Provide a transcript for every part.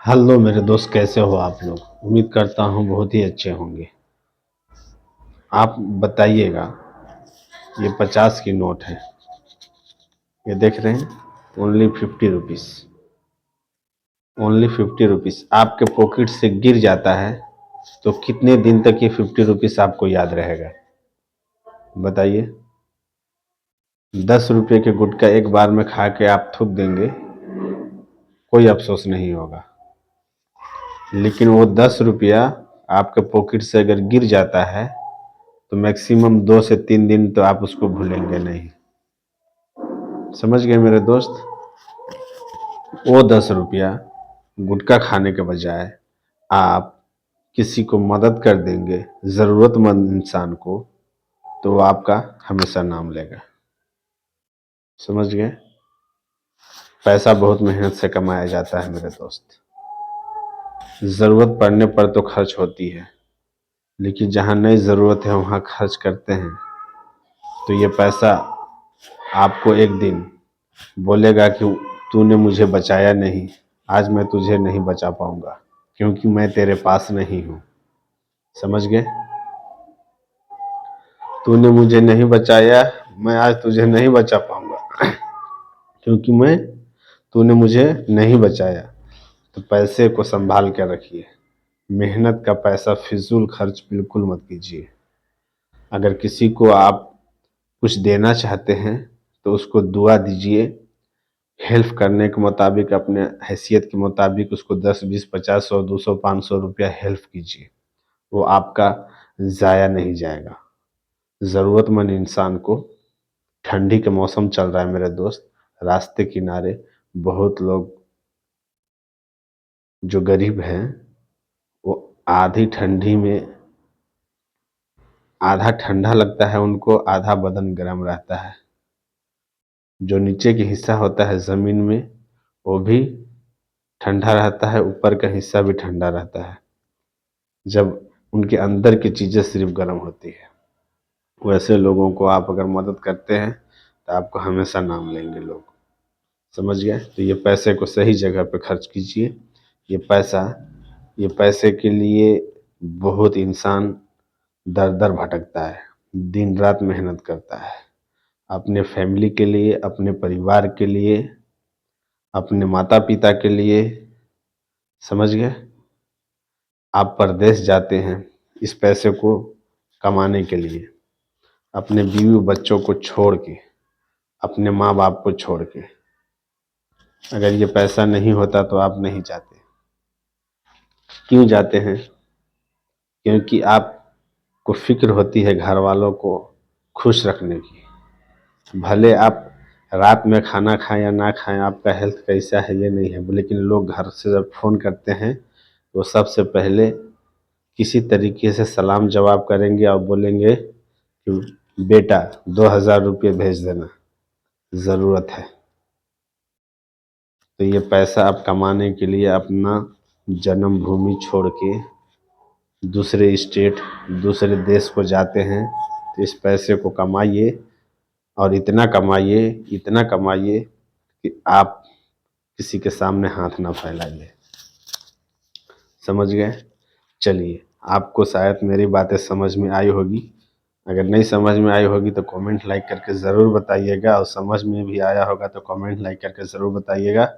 Hello मेरे दोस्त, कैसे हो आप लोग। उम्मीद करता हूँ बहुत ही अच्छे होंगे। आप बताइएगा। ये 50 की नोट है, ये देख रहे हैं। Only 50 rupees. ओनली 50 रुपीज़ आपके पॉकेट से गिर जाता है तो कितने दिन तक ये 50 रुपीज़ आपको याद रहेगा, बताइए। 10 रुपये के गुटखा एक बार में खा के आप थूक देंगे, कोई अफसोस नहीं होगा। लेकिन वो 10 रुपया आपके पॉकेट से अगर गिर जाता है तो मैक्सिमम 2 से 3 दिन तो आप उसको भूलेंगे नहीं। समझ गए मेरे दोस्त। वो 10 रुपया गुटखा खाने के बजाय आप किसी को मदद कर देंगे, ज़रूरतमंद इंसान को, तो वो आपका हमेशा नाम लेगा। समझ गए। पैसा बहुत मेहनत से कमाया जाता है मेरे दोस्त। ज़रूरत पड़ने पर तो खर्च होती है, लेकिन जहाँ नहीं ज़रूरत है वहाँ खर्च करते हैं तो ये पैसा आपको एक दिन बोलेगा कि तूने मुझे बचाया नहीं, आज मैं तुझे नहीं बचा पाऊंगा क्योंकि मैं तेरे पास नहीं हूँ। समझ गए। तूने मुझे नहीं बचाया, मैं आज तुझे नहीं बचा पाऊंगा क्योंकि तूने मुझे नहीं बचाया। तो पैसे को संभाल कर रखिए। मेहनत का पैसा फिजूल खर्च बिल्कुल मत कीजिए। अगर किसी को आप कुछ देना चाहते हैं तो उसको दुआ दीजिए। हेल्प करने के मुताबिक, अपने हैसियत के मुताबिक उसको 10, 20, 50, 100, 200, 500 रुपया हेल्प कीजिए। वो आपका ज़ाया नहीं जाएगा। ज़रूरतमंद इंसान को, ठंडी के मौसम चल रहा है मेरे दोस्त, रास्ते किनारे बहुत लोग जो गरीब हैं वो आधी ठंडी में, आधा ठंडा लगता है उनको, आधा बदन गर्म रहता है। जो नीचे की हिस्सा होता है ज़मीन में वो भी ठंडा रहता है, ऊपर का हिस्सा भी ठंडा रहता है जब उनके अंदर की चीज़ें सिर्फ गर्म होती है। वैसे लोगों को आप अगर मदद करते हैं तो आपको हमेशा नाम लेंगे लोग। समझ गए। तो ये पैसे को सही जगह पे खर्च कीजिए। ये पैसा, ये पैसे के लिए बहुत इंसान दर दर भटकता है, दिन रात मेहनत करता है, अपने फैमिली के लिए, अपने परिवार के लिए, अपने माता पिता के लिए। समझ गए। आप परदेश जाते हैं इस पैसे को कमाने के लिए, अपने बीवी बच्चों को छोड़ के, अपने माँ बाप को छोड़ के। अगर ये पैसा नहीं होता तो आप नहीं जाते। क्यों जाते हैं? क्योंकि आपको फिक्र होती है घर वालों को खुश रखने की। भले आप रात में खाना खाएं या ना खाएं, आपका हेल्थ कैसा है ये नहीं है, लेकिन लोग घर से जब फ़ोन करते हैं तो सबसे पहले किसी तरीके से सलाम जवाब करेंगे और बोलेंगे कि बेटा 2,000 रुपये भेज देना, ज़रूरत है। तो ये पैसा आप कमाने के लिए अपना जन्मभूमि छोड़ के दूसरे स्टेट, दूसरे देश को जाते हैं। तो इस पैसे को कमाइए और इतना कमाइए, इतना कमाइए कि आप किसी के सामने हाथ ना फैलाइए। समझ गए। चलिए, आपको शायद मेरी बातें समझ में आई होगी। अगर नहीं समझ में आई होगी तो कमेंट लाइक करके ज़रूर बताइएगा, और समझ में भी आया होगा तो कमेंट लाइक करके ज़रूर बताइएगा।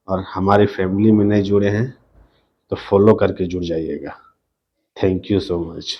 और हमारी फैमिली में नहीं जुड़े हैं तो फॉलो करके जुड़ जाइएगा। Thank you so much.